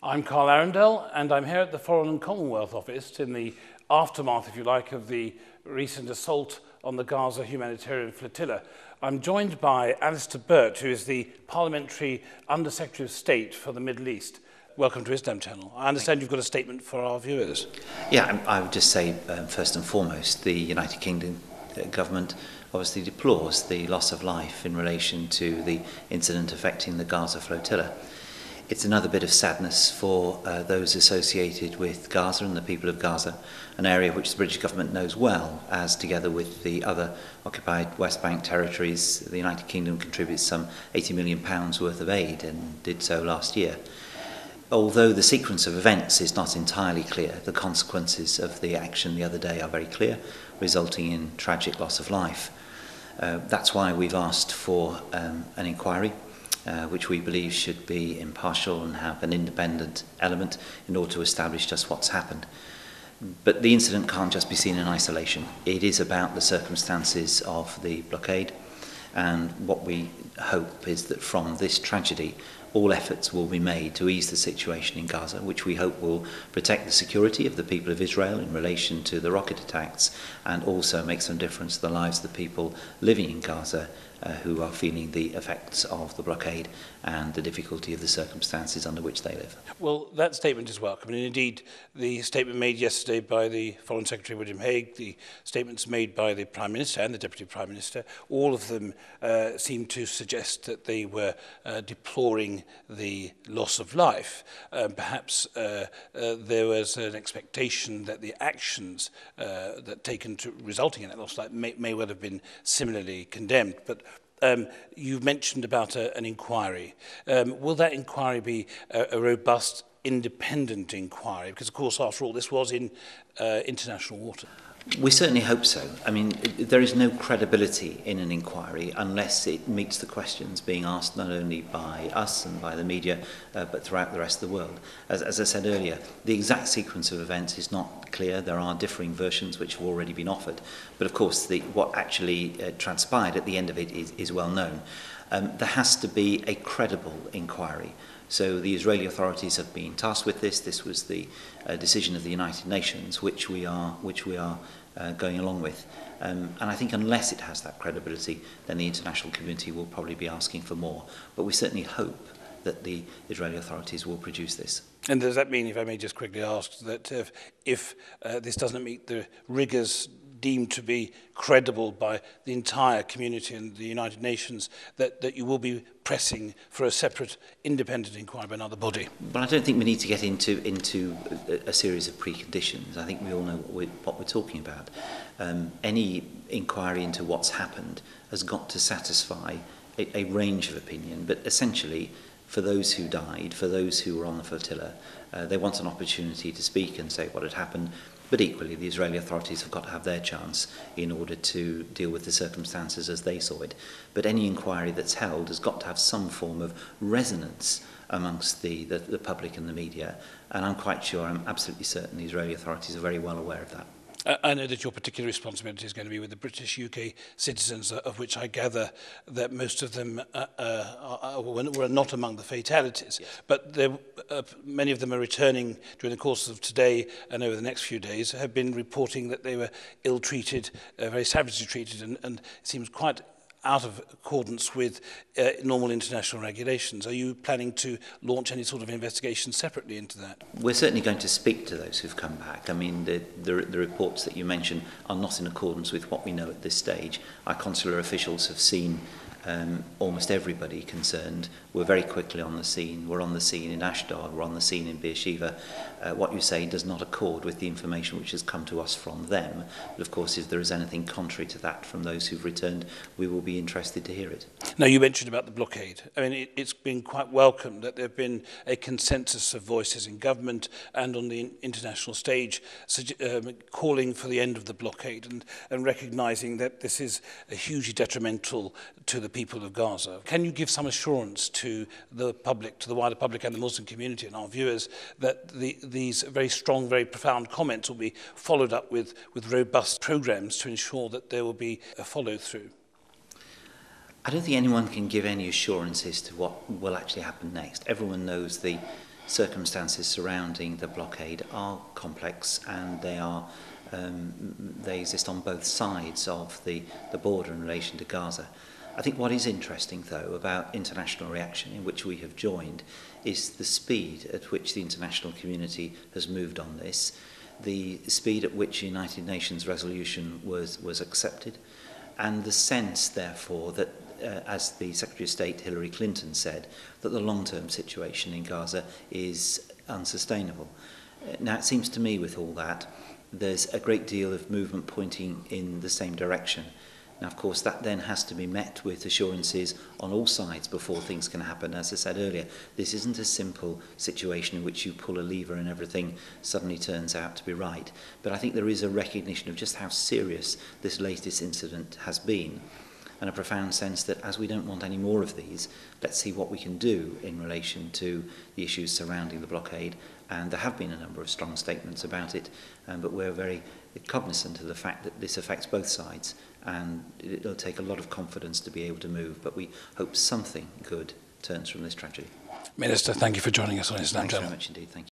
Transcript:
I'm Carl Arundel, and I'm here at the Foreign and Commonwealth Office in the aftermath, if you like, of the recent assault on the Gaza humanitarian flotilla. I'm joined by Alistair Burt, who is the Parliamentary Under-Secretary of State for the Middle East. Welcome to Islam Channel. I understand you've got a statement for our viewers. Yeah, I would just say, first and foremost, the United Kingdom government obviously deplores the loss of life in relation to the incident affecting the Gaza flotilla. It's another bit of sadness for those associated with Gaza and the people of Gaza, an area which the British government knows well, as together with the other occupied West Bank territories, the United Kingdom contributes some £80 million worth of aid and did so last year. Although the sequence of events is not entirely clear, the consequences of the action the other day are very clear, resulting in tragic loss of life. That's why we've asked for an inquiry, which we believe should be impartial and have an independent element in order to establish just what's happened. But the incident can't just be seen in isolation. It is about the circumstances of the blockade, and what we hope is that from this tragedy all efforts will be made to ease the situation in Gaza, which we hope will protect the security of the people of Israel in relation to the rocket attacks, and also make some difference to the lives of the people living in Gaza who are feeling the effects of the blockade and the difficulty of the circumstances under which they live. Well, that statement is welcome, and indeed the statement made yesterday by the Foreign Secretary William Hague, the statements made by the Prime Minister and the Deputy Prime Minister, all of them seem to suggest that they were deploring the loss of life. Perhaps there was an expectation that the actions that taken to resulting in that loss of life may well have been similarly condemned. But you've mentioned about an inquiry. Will that inquiry be a robust, independent inquiry? Because, of course, after all, this was in international water. We certainly hope so. I mean, there is no credibility in an inquiry unless it meets the questions being asked not only by us and by the media, but throughout the rest of the world. As I said earlier, the exact sequence of events is not clear. There are differing versions which have already been offered. But of course, what actually transpired at the end of it is well known. There has to be a credible inquiry. So the Israeli authorities have been tasked with this. This was the decision of the United Nations, which we are going along with. And I think unless it has that credibility, then the international community will probably be asking for more. But we certainly hope that the Israeli authorities will produce this. And does that mean, if I may just quickly ask, that if this doesn't meet the rigours deemed to be credible by the entire community and the United Nations, that you will be pressing for a separate independent inquiry by another body? But I don't think we need to get into a series of preconditions. I think we all know what we're talking about. Any inquiry into what's happened has got to satisfy a range of opinion, but essentially for those who died, for those who were on the flotilla, they want an opportunity to speak and say what had happened. But equally, the Israeli authorities have got to have their chance in order to deal with the circumstances as they saw it. But any inquiry that's held has got to have some form of resonance amongst the public and the media. And I'm quite sure, I'm absolutely certain the Israeli authorities are very well aware of that. I know that your particular responsibility is going to be with the British UK citizens, of which I gather that most of them were not among the fatalities. Yes. But many of them are returning during the course of today and over the next few days, have been reporting that they were ill-treated, very savagely treated, and it seems quite out of accordance with normal international regulations. Are you planning to launch any sort of investigation separately into that? We're certainly going to speak to those who've come back. I mean, the reports that you mentioned are not in accordance with what we know at this stage. Our consular officials have seen almost everybody concerned. We're very quickly on the scene. We're on the scene in Ashdod, we're on the scene in Beersheba. What you say does not accord with the information which has come to us from them. But of course, if there is anything contrary to that from those who've returned, we will be interested to hear it. Now, you mentioned about the blockade. I mean, it's been quite welcome that there have been a consensus of voices in government and on the international stage calling for the end of the blockade and recognising that this is hugely detrimental to the people of Gaza. Can you give some assurance to the public, to the wider public and the Muslim community and our viewers, that these very strong, very profound comments will be followed up with robust programmes to ensure that there will be a follow-through? I don't think anyone can give any assurance as to what will actually happen next. Everyone knows the circumstances surrounding the blockade are complex, and they exist on both sides of the border in relation to Gaza. I think what is interesting, though, about international reaction, in which we have joined, is the speed at which the international community has moved on this, the speed at which the United Nations resolution was accepted, and the sense, therefore, that, as the Secretary of State Hillary Clinton said, that the long-term situation in Gaza is unsustainable. Now, it seems to me, with all that, there's a great deal of movement pointing in the same direction. Now, of course, that then has to be met with assurances on all sides before things can happen. As I said earlier, this isn't a simple situation in which you pull a lever and everything suddenly turns out to be right. But I think there is a recognition of just how serious this latest incident has been, and a profound sense that as we don't want any more of these, let's see what we can do in relation to the issues surrounding the blockade. And there have been a number of strong statements about it, but we're very cognizant of the fact that this affects both sides, and it'll take a lot of confidence to be able to move, but we hope something good turns from this tragedy. Minister, thank you for joining us on Islam. Thanks very much indeed. Thank you.